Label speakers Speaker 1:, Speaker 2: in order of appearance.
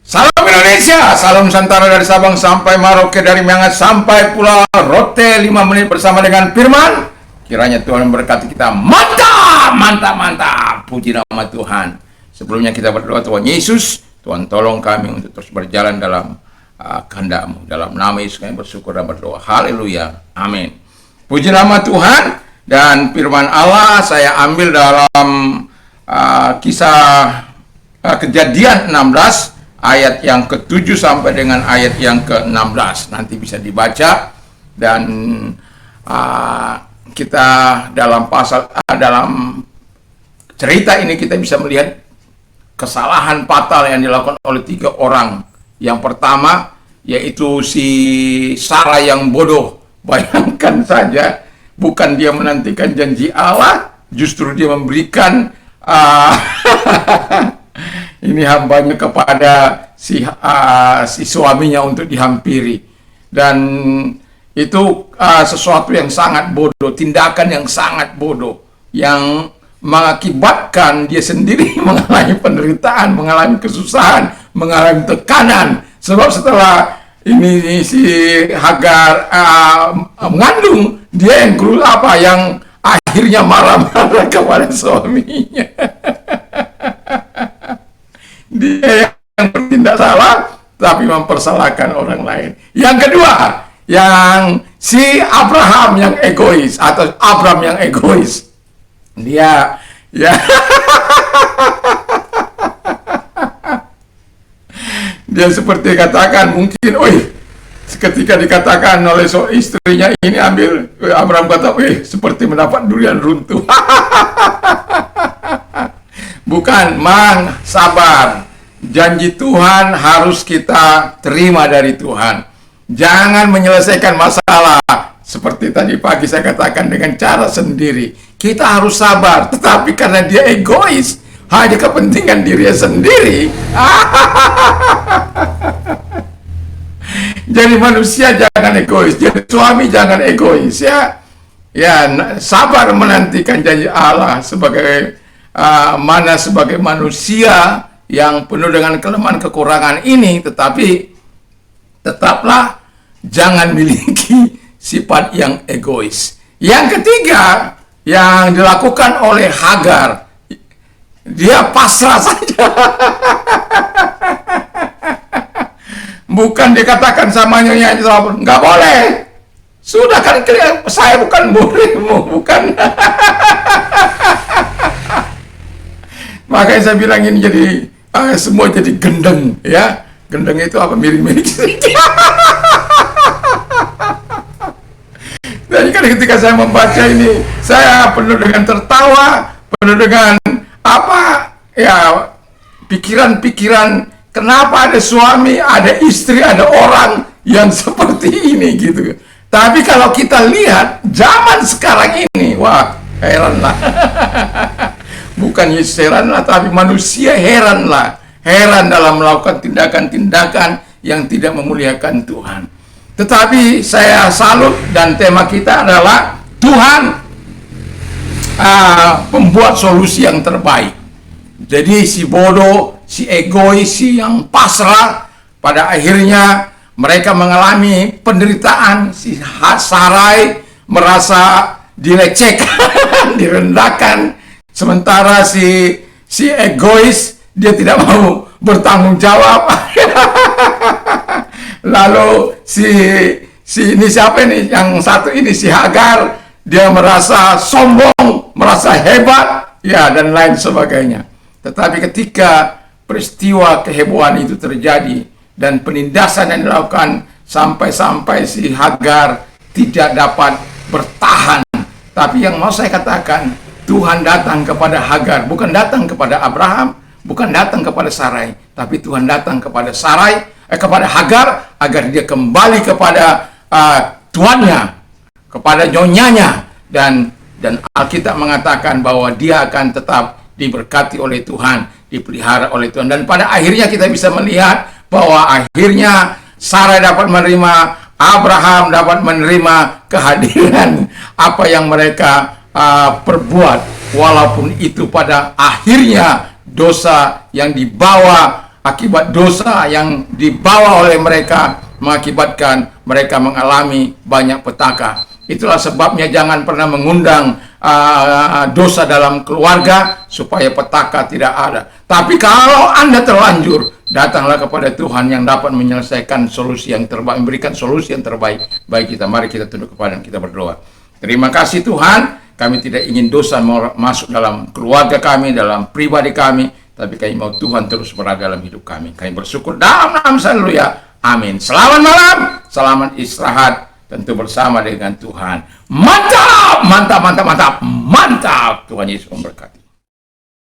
Speaker 1: Salam Indonesia, salam Nusantara dari Sabang sampai Merauke, dari Miangas sampai Pulau Rote. 5 menit bersama dengan Firman. Kiranya Tuhan memberkati kita. Mantap, mantap, mantap. Puji nama Tuhan. Sebelumnya kita berdoa, Tuhan Yesus, Tuhan tolong kami untuk terus berjalan dalam kehendak-Mu. Dalam nama Yesus kami bersyukur dan berdoa. Haleluya, amin. Puji nama Tuhan. Dan firman Allah saya ambil dalam kisah Kejadian 16 ayat yang ke-7 sampai dengan ayat yang ke-16. Nanti bisa dibaca. Dan kita dalam dalam cerita ini kita bisa melihat kesalahan fatal yang dilakukan oleh 3 orang. Yang pertama yaitu si Sarah yang bodoh. Bayangkan saja, bukan dia menantikan janji Allah, justru dia memberikan ini hambanya kepada si suaminya untuk dihampiri. Dan itu sesuatu yang sangat bodoh, tindakan yang sangat bodoh, yang mengakibatkan dia sendiri mengalami penderitaan, mengalami kesusahan, mengalami tekanan. Sebab setelah ini si Hagar mengandung, dia yang akhirnya marah-marah kepada suaminya. Dia yang bertindak salah tapi mempersalahkan orang lain. Yang kedua, yang si Abraham yang egois, atau Abram yang egois. Dia dia seperti katakan, mungkin ketika dikatakan oleh istrinya ini ambil, Abraham kata, seperti mendapat durian runtuh. Bukan, mang, sabar. Janji Tuhan harus kita terima dari Tuhan. Jangan menyelesaikan masalah seperti tadi pagi saya katakan dengan cara sendiri. Kita harus sabar, tetapi karena dia egois, hanya kepentingan dirinya sendiri. Jadi manusia jangan egois, jadi suami jangan egois ya. Ya, sabar menantikan janji Allah sebagai sebagai manusia yang penuh dengan kelemahan kekurangan ini, tetapi tetaplah jangan miliki sifat yang egois. Yang ketiga yang dilakukan oleh Hagar, dia pasrah saja. Bukan dikatakan sama nyonya, nggak boleh. Sudah kan saya bukan muridmu, bukan. Makanya saya bilang ini jadi semua jadi gendeng, ya. Gendeng itu apa, miring-miring. Jadi kan ketika saya membaca ini, saya penuh dengan tertawa, penuh dengan pikiran-pikiran. Kenapa ada suami, ada istri, ada orang yang seperti ini gitu. Tapi kalau kita lihat zaman sekarang ini, wah, heranlah. Bukan Yesus heranlah, tapi manusia heranlah. Heran dalam melakukan tindakan-tindakan yang tidak memuliakan Tuhan. Tetapi saya salut, dan tema kita adalah Tuhan membuat solusi yang terbaik. Jadi si bodoh, si egois, si yang pasrah, pada akhirnya mereka mengalami penderitaan. Si Sarai merasa dilecehkan, direndahkan. Sementara si egois, dia tidak mau bertanggung jawab. Lalu si ini siapa ini? Yang satu ini si Hagar, dia merasa sombong, merasa hebat, ya, dan lain sebagainya. Tetapi ketika peristiwa kehebohan itu terjadi dan penindasan yang dilakukan sampai si Hagar tidak dapat bertahan. Tapi yang mau saya katakan, Tuhan datang kepada Hagar, bukan datang kepada Abraham, bukan datang kepada Sarai, tapi Tuhan datang kepada kepada Hagar agar dia kembali kepada tuannya, kepada nyonyanya, dan Alkitab mengatakan bahwa dia akan tetap diberkati oleh Tuhan, dipelihara oleh Tuhan. Dan pada akhirnya kita bisa melihat bahwa akhirnya Sarai dapat menerima, Abraham dapat menerima kehadiran apa yang mereka perbuat, walaupun itu pada akhirnya dosa yang dibawa akibat dosa yang dibawa oleh mereka, mengakibatkan mereka mengalami banyak petaka. Itulah sebabnya jangan pernah mengundang dosa dalam keluarga supaya petaka tidak ada. Tapi kalau Anda terlanjur, datanglah kepada Tuhan yang dapat menyelesaikan solusi yang terbaik, memberikan solusi yang terbaik bagi kita. Mari kita tunduk kepada dan kita berdoa. Terima kasih Tuhan, kami tidak ingin dosa masuk dalam keluarga kami, dalam pribadi kami, tapi kami mau Tuhan terus berada dalam hidup kami. Kami bersyukur dalam nama Haleluya. Amin. Selamat malam, selamat istirahat, tentu bersama dengan Tuhan. Mantap, mantap, mantap, mantap, mantap. Tuhan Yesus memberkati.